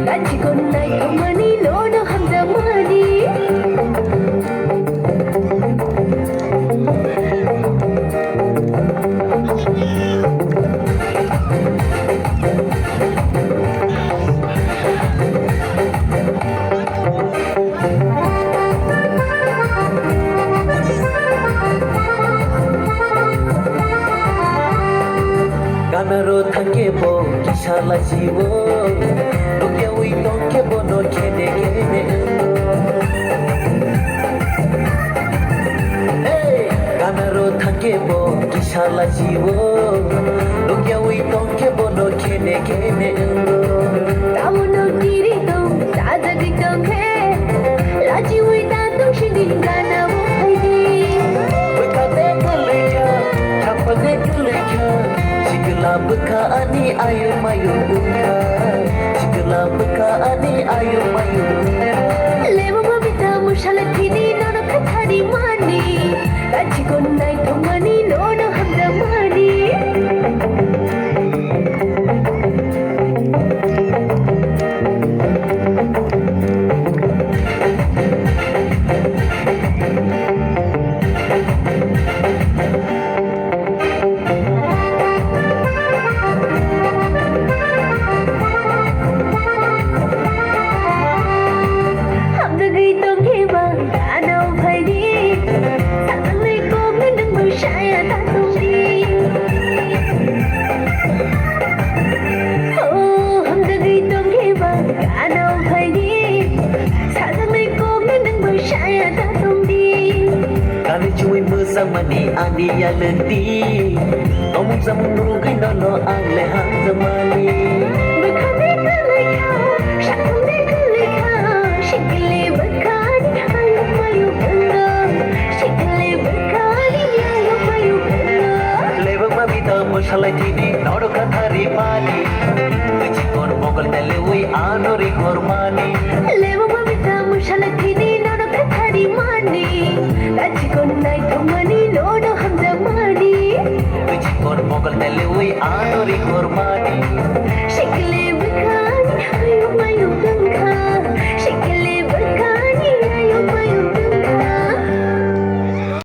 가지고 날 가만히 너는 한다마니 가나로 타게보 기살라지고 로게오이 똥게보 노케네게네 가나로 타게보 기살라지고 로게오이 똥게보 노케네게네 따오노 끼리동 따다기동 해 라지오이 나동 신긴 가나보 하이디 왜가내 걸레야 잡아내 걸레야 Sigla beka ani ayo mayu buka Sigla beka ani ayo mayu buka 레모 마비타 무샬레 티니 너는 카타니 마니 가지고 날 동안이 너는 한다마니 Kali cui mezamani adi ya lenti Omong zaman nuru gino no ang lehang zamani